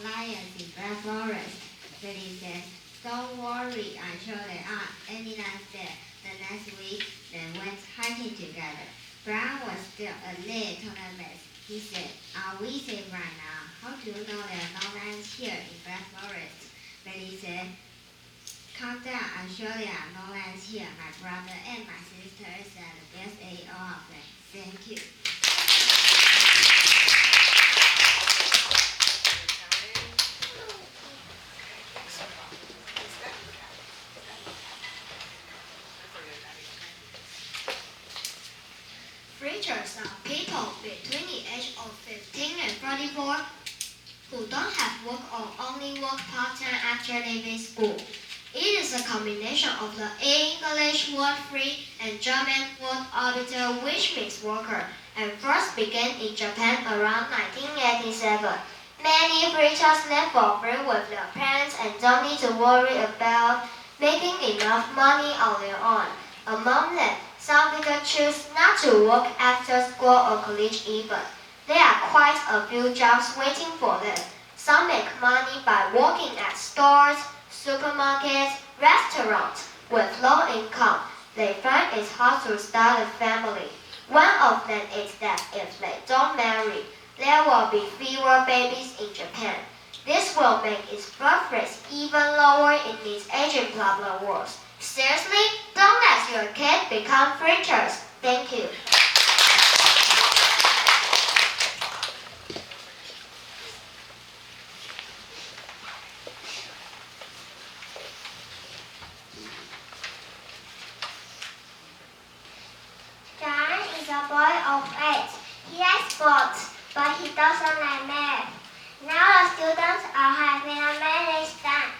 lions in Black Forest. Betty said, "Don't worry, I'm sure there aren't any lions there." The next week, they went hiking together. Brown was still a little nervous. He said, "Are we safe right now? How do you know there are no lions here in Black Forest?" Betty said, "Calm down, I'm sure there are no lions here. My brother and my sisters and the best ate all of them. Thank you." Preachers are people between the age of 15 and 44 who don't have work or only work part-time after leaving school. It is a combination of the English word free and German word arbiter, which means worker, and first began in Japan around 1987. Many preachers live for free with their parents and don't need to worry about making enough money on their own. Among them, some people choose not to work after school or college even. There are quite a few jobs waiting for them. Some make money by working at stores, supermarkets, restaurants. With low income, they find it hard to start a family. One of them is that if they don't marry, there will be fewer babies in Japan. This will make its birth rate even lower in this aging problem world. Seriously, don't let your kids become preachers. Thank you. John is a boy of 8. He likes sports, but he doesn't like math. Now the students are having a math done.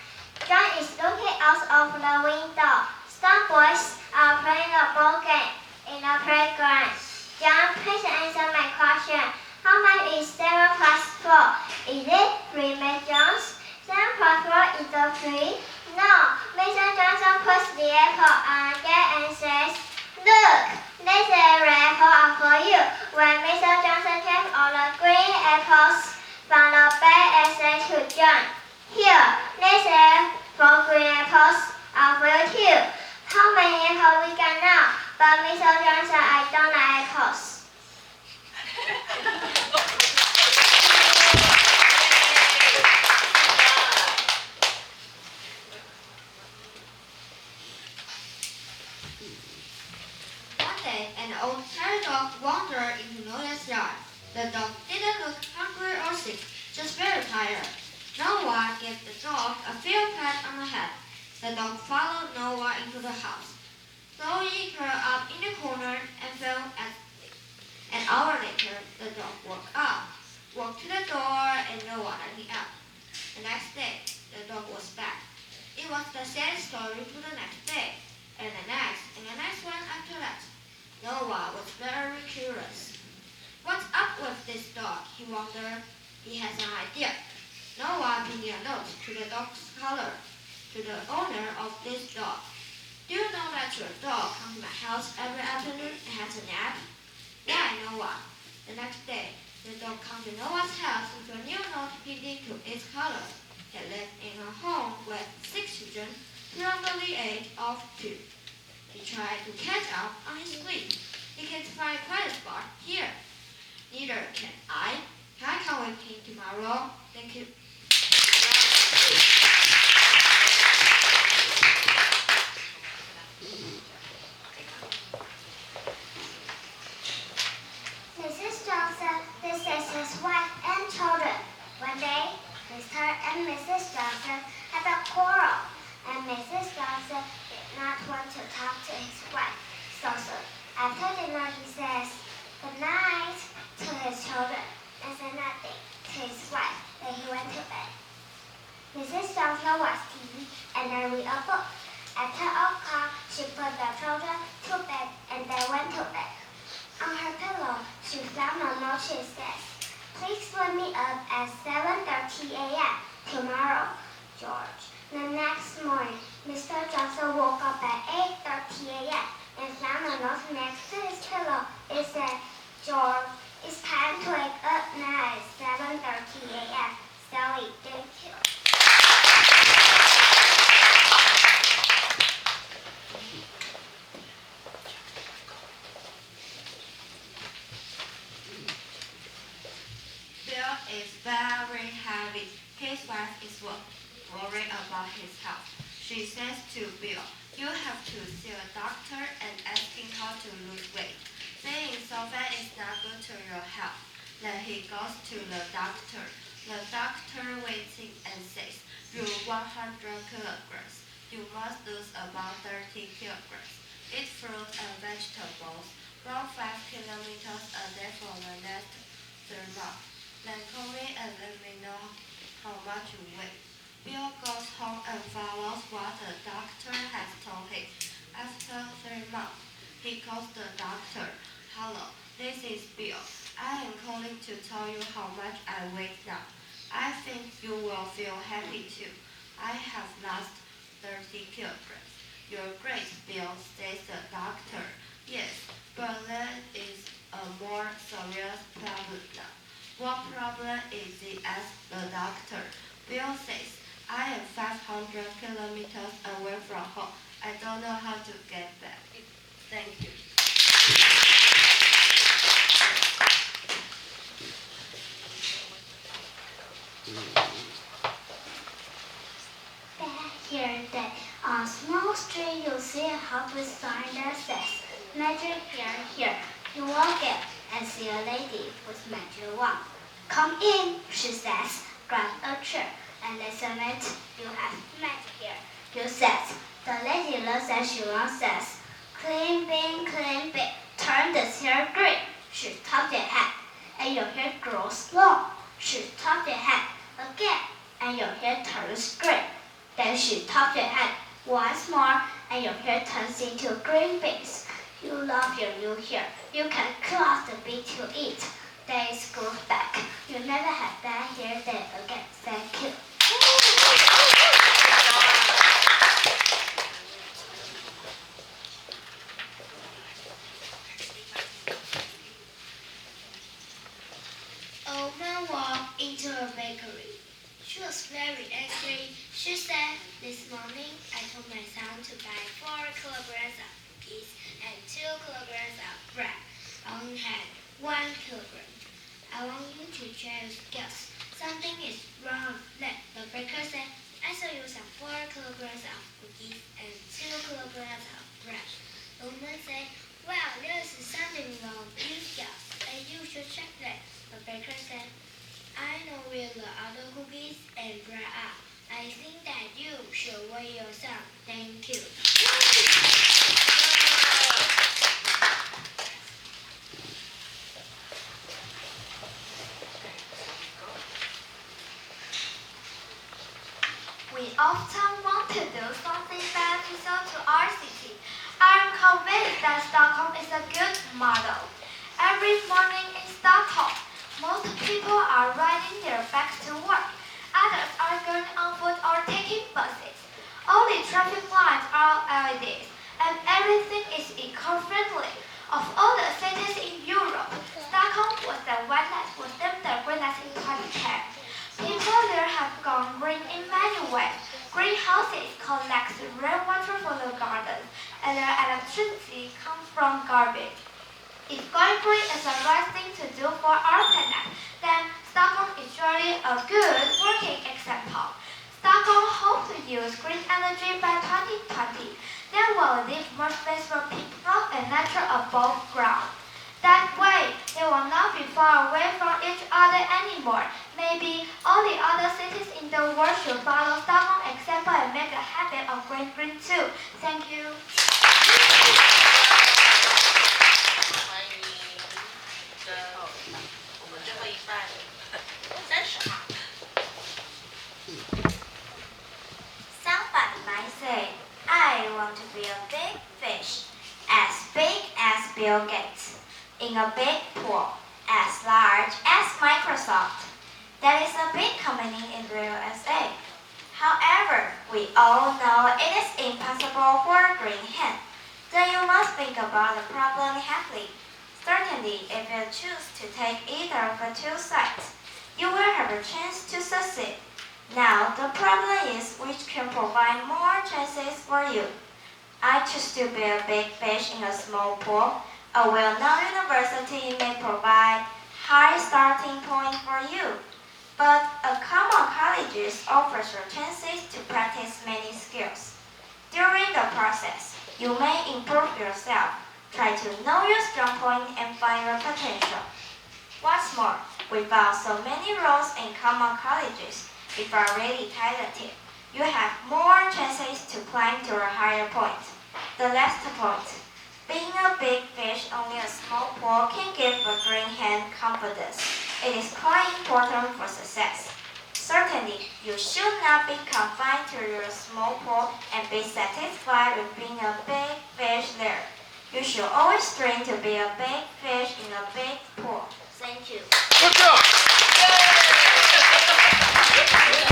John is looking out of the window. Some boys are playing a ball game in the playground. John, please answer my question. How much is 7 plus 4? Is it 3, Miss Jones? 7 plus 4 is a 3? No. Mr. Johnson puts the apple on there and says, "Look, this is a red apple for you." When Mr. Johnson takes all the green apples from the bag and says to John, "Here, this is 4 green apples are for you too." How many apples we got now? But Mr. Johnson, I don't like apples. One day, an old tired dog wandered into Noah's yard. The dog didn't look hungry or sick, just very tired. Noah gave the dog a few pats on the head. The dog followed Noah into the house. So he curled up in the corner and fell asleep. An hour later, the dog woke up, walked to the door, and Noah let him out. The next day, the dog was back. It was the same story to the next day, and the next one after that. Noah was very curious. What's up with this dog? He wondered. He had an idea. Noah pinned a note to the dog's collar. To the owner of this dog. "Do you know that your dog comes to my house every afternoon and has a nap?" "Why, Noah?" The next day, the dog comes to Noah's house with a new note pinned to its collar. He lived in a home with 6 children from the age of 2. He tried to catch up on his sleep. He can't find a quiet spot here. Neither can I. Can I come with him tomorrow? Thank you. Mrs. Johnson, this is his wife and children. One day, Mr. and Mrs. Johnson had a quarrel, and Mrs. Johnson did not want to talk to his wife. So after dinner, he says good night to his children and said nothing to his wife. Then he went to bed. Mrs. Johnson watched TV and then read a book. After a while, she put the children to bed and they went to bed. On her pillow, she found a note. She says, "Please wake me up at 7:30 a.m. tomorrow, George." The next morning, Mr. Johnson woke up at 8:30 a.m. and found a note next to his pillow. It said, "George, it's time to wake up now at 7:30 a.m. Sally. Thank you. Bill is very heavy. His wife is worried about his health. She says to Bill, "You have to see a doctor and ask him how to lose weight. Being so fat is not good to your health." Then he goes to the doctor. The doctor weighs him and says, "You're 100 kilograms. You must lose about 30 kilograms. Eat fruit and vegetables. Run 5 kilometers a day for the next 3 months. Then call me and let me know how much you weigh." Bill goes home and follows what the doctor has told him. After 3 months, he calls the doctor. "Hello, this is Bill. I am calling to tell you how much I weigh now. I think you will feel happy too. I have lost 30 kilograms. You're great, Bill," says the doctor. "Yes, but that is a more serious problem now." "What problem is it?" asks the doctor. Bill says, "I am 500 kilometers away from home. I don't know how to get back." Thank you. Here and there, on a small street, you'll see a helpless sign that says, "Magic here." You walk in and see a lady with magic wand. "Come in," she says. "Grab a chair and let's admit you have magic here." You says. The lady looks at you and says, "Clean bean, turn this hair green." She taps your head and your hair grows long. She taps your head again and your hair turns green. Then she taps your head once more and your hair turns into green beans. You love your new hair. You can cut off the bean to eat. Then it grows back. You never have bad hair day again. Thank you. A woman walked into a bakery. She was very angry. She said, "This morning I told my son to buy 4 kilograms of cookies and 2 kilograms of bread. I only had 1 kilogram. I want you to check your skills. Something is wrong." The baker said, "I saw you some 4 kilograms of cookies and 2 kilograms of bread." The woman said, "Well, there is something wrong with your skills, and you should check that." The baker said, "I know where the other cookies and bread are. I think that you should weigh yourself. Thank you." We often want to do something beneficial to our city. I am convinced that Stockholm is a good model. Every morning in Stockholm, most people are riding their bikes to work. Others are going on foot or taking buses. All the traffic lights are LEDs, and everything is eco-friendly. Of all the cities in Europe, Stockholm was the one that was named the greenest in 2010. People there have gone green in many ways. Greenhouses collect rainwater for the gardens, and their electricity comes from garbage. If going green is the right thing to do for our planet, then Stockholm is surely a good working example. Stockholm hopes to use green energy by 2020. Then will leave more space for people and nature above ground. That way, they will not be far away from each other anymore. Maybe all the other cities in the world should follow Stockholm's example and make a habit of going green too. Thank you. Somebody might say, "I want to be a big fish, as big as Bill Gates, in a big pool, as large as Microsoft." That is a big company in the USA. However, we all know it is impossible for a green hen. Then you must think about the problem carefully. Certainly, if you choose to take either of the two sides, you will have a chance to succeed. Now the problem is which can provide more chances for you. I choose to be a big fish in a small pool. A well-known university may provide high starting point for you, but a common college offers you chances to practice many skills. During the process, you may improve yourself, try to know your strong point and find your potential. What's more, without so many roles in common colleges, if you are really talented, you have more chances to climb to a higher point. The last point. Being a big fish only a small pool can give a green hand confidence. It is quite important for success. Certainly, you should not be confined to your small pool and be satisfied with being a big fish there. You should always train to be a big fish in a big pool. Thank you. Good job.